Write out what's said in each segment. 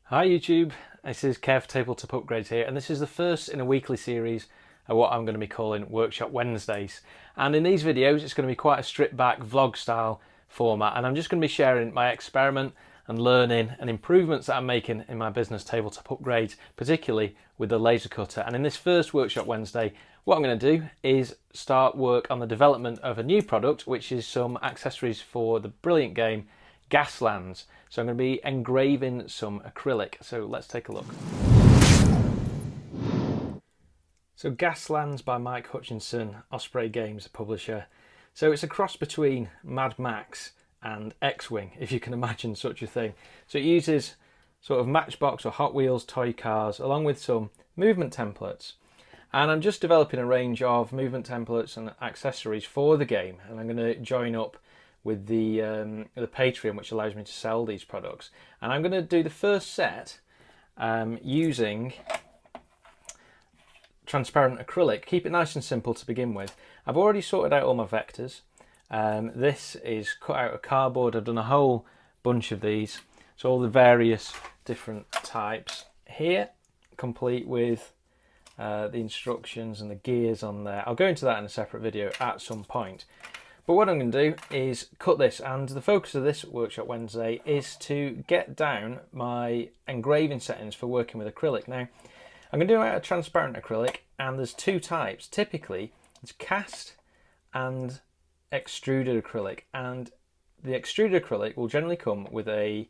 Hi YouTube, this is Kev Tabletop Upgrades here, and this is the first in a weekly series of what I'm going to be calling Workshop Wednesdays. And in these videos it's going to be quite a stripped back vlog style format, and I'm just going to be sharing my experiment and learning and improvements that I'm making in my business Tabletop Upgrades, particularly with the laser cutter. And in this first Workshop Wednesday, what I'm going to do is start work on the development of a new product, which is some accessories for the brilliant game Gaslands. So I'm going to be engraving some acrylic. So let's take a look. So Gaslands by Mike Hutchinson, Osprey Games, the publisher. So it's a cross between Mad Max and X-Wing, if you can imagine such a thing. So it uses sort of Matchbox or Hot Wheels toy cars along with some movement templates. And I'm just developing a range of movement templates and accessories for the game, and I'm going to join up with the Patreon, which allows me to sell these products. And I'm going to do the first set using transparent acrylic. Keep it nice and simple to begin with. I've already sorted out all my vectors. This is cut out of cardboard. I've done a whole bunch of these, so all the various different types here, complete with the instructions and the gears on there. I'll go into that in a separate video at some point. But what I'm going to do is cut this, and the focus of this Workshop Wednesday is to get down my engraving settings for working with acrylic. Now, I'm going to do it out of transparent acrylic, and there's two types. Typically, it's cast and extruded acrylic, and the extruded acrylic will generally come with a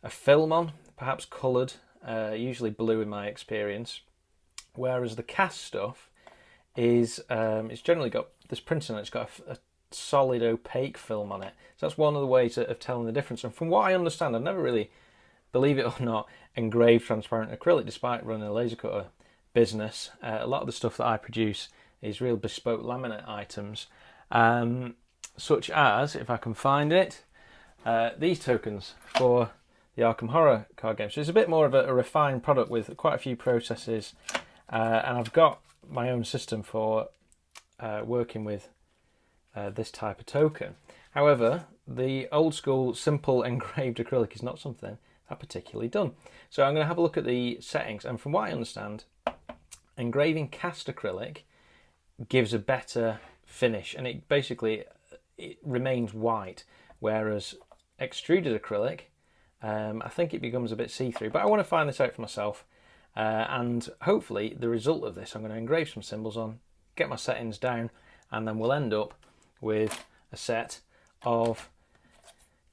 film on, perhaps coloured, usually blue in my experience, whereas the cast stuff is it's generally got this printing on it. It's got a solid opaque film on it. So that's one of the ways of telling the difference. And from what I understand, I've never really, believe it or not, engraved transparent acrylic despite running a laser cutter business. A lot of the stuff that I produce is real bespoke laminate items, such as, if I can find it, these tokens for the Arkham Horror card game. So it's a bit more of a refined product with quite a few processes, and I've got my own system for working with this type of token. However, the old school simple engraved acrylic is not something I've particularly done. So I'm going to have a look at the settings, and from what I understand, engraving cast acrylic gives a better finish, and it basically remains white, whereas extruded acrylic, I think it becomes a bit see-through. But I want to find this out for myself, and hopefully the result of this, I'm going to engrave some symbols on, get my settings down, and then we'll end up with a set of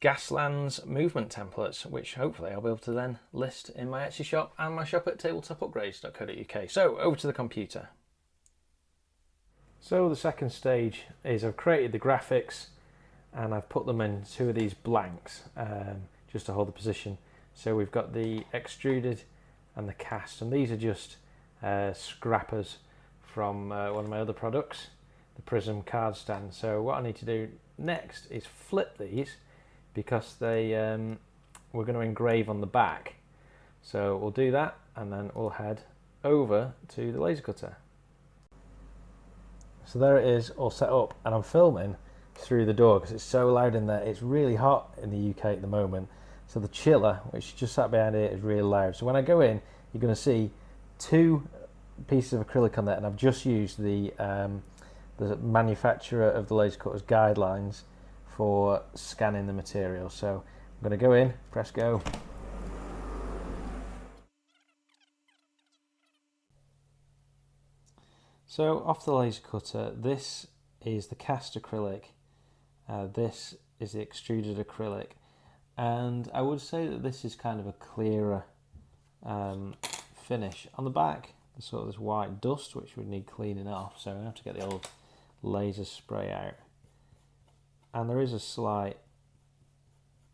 Gaslands movement templates, which hopefully I'll be able to then list in my Etsy shop and my shop at tabletopupgrades.co.uk. So over to the computer. So the second stage is I've created the graphics and I've put them in two of these blanks just to hold the position. So we've got the extruded and the cast, and these are just scrappers from one of my other products, the Prism card stand. So what I need to do next is flip these, because they we're going to engrave on the back. So we'll do that, and then we'll head over to the laser cutter. So there it is, all set up, and I'm filming through the door because it's so loud in there. It's really hot in the UK at the moment, so the chiller, which just sat behind here, is really loud. So when I go in, you're going to see two pieces of acrylic on there, and I've just used the manufacturer of the laser cutter's guidelines for scanning the material. So I'm going to go in, press go. So off the laser cutter, this is the cast acrylic, this is the extruded acrylic, and I would say that this is kind of a clearer finish. On the back, there's sort of this white dust which would need cleaning off, so I have to get the old laser spray out, and there is a slight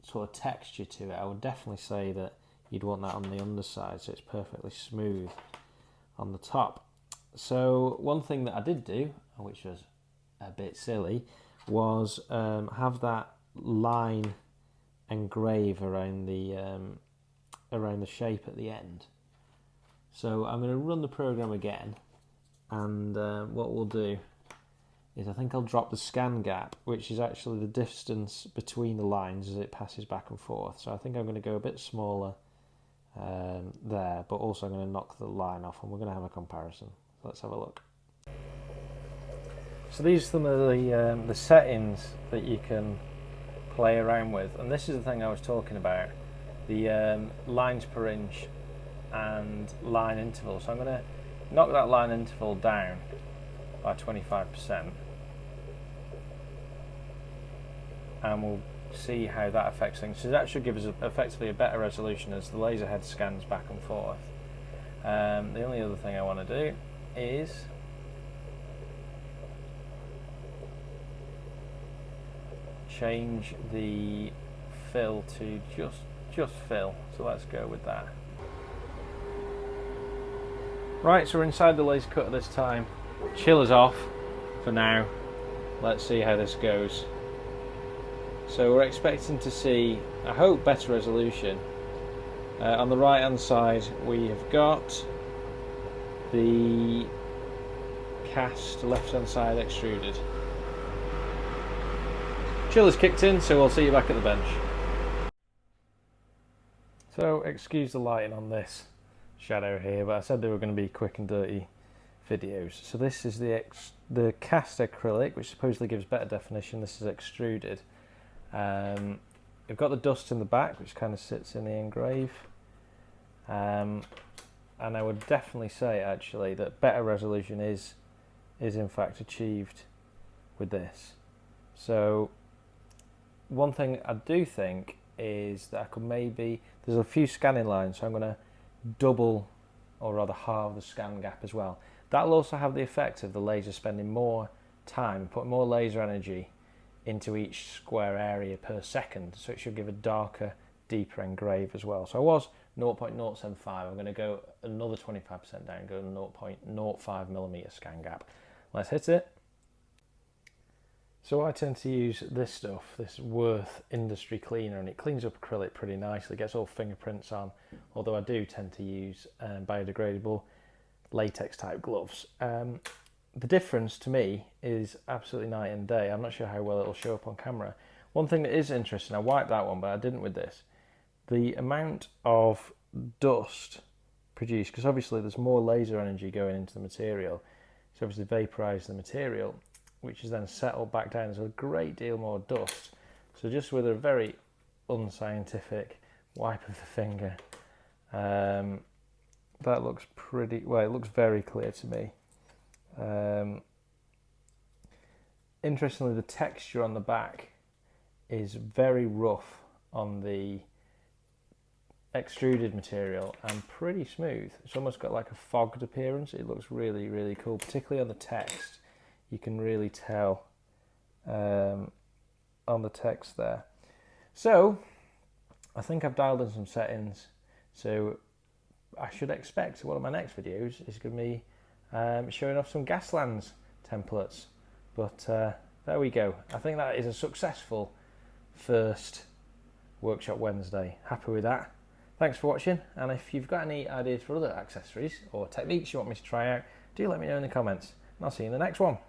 sort of texture to it. I would definitely say that you'd want that on the underside so it's perfectly smooth on the top. So one thing that I did do, which was a bit silly, was have that line engrave around the shape at the end. So I'm going to run the program again, and what we'll do is I think I'll drop the scan gap, which is actually the distance between the lines as it passes back and forth. So I think I'm going to go a bit smaller there, but also I'm going to knock the line off and we're going to have a comparison. So let's have a look. So these are some of the settings that you can play around with, and this is the thing I was talking about, the lines per inch and line interval. So I'm going to knock that line interval down by 25%, and we'll see how that affects things. So that should give us effectively a better resolution as the laser head scans back and forth. The only other thing I want to do is change the fill to just fill. So let's go with that. Right, so we're inside the laser cutter this time. Chiller's off for now. Let's see how this goes. So we're expecting to see, I hope, better resolution. On the right hand side we have got the cast, left hand side extruded. Chiller's kicked in, so we'll see you back at the bench. So excuse the lighting on this shadow here, but I said they were going to be quick and dirty videos. So this is the cast acrylic, which supposedly gives better definition. This is extruded. We've got the dust in the back, which kind of sits in the engrave, and I would definitely say actually that better resolution is in fact achieved with this. So one thing I do think is that I could maybe, there's a few scanning lines, so I'm going to double or rather halve the scan gap as well. That'll also have the effect of the laser spending more time, putting more laser energy into each square area per second, so it should give a darker, deeper engrave as well. So I was 0.075, I'm going to go another 25% down, go to 0.05mm scan gap. Let's hit it. So I tend to use this stuff, this Worth Industry Cleaner, and it cleans up acrylic pretty nicely, gets all fingerprints on, although I do tend to use biodegradable latex type gloves. The difference to me is absolutely night and day. I'm not sure how well it'll show up on camera. One thing that is interesting, I wiped that one, but I didn't with this. The amount of dust produced, because obviously there's more laser energy going into the material, so obviously vaporize the material, which is then settled back down. There's a great deal more dust. So just with a very unscientific wipe of the finger, that looks pretty, well, it looks very clear to me. Interestingly, the texture on the back is very rough on the extruded material and pretty smooth. It's almost got like a fogged appearance. It looks really, really cool, particularly on the text. You can really tell on the text there. So I think I've dialed in some settings, so I should expect one of my next videos is going to be showing off some Gaslands templates. But there we go. I think that is a successful first Workshop Wednesday. Happy with that. Thanks for watching, and if you've got any ideas for other accessories or techniques you want me to try out, do let me know in the comments, and I'll see you in the next one.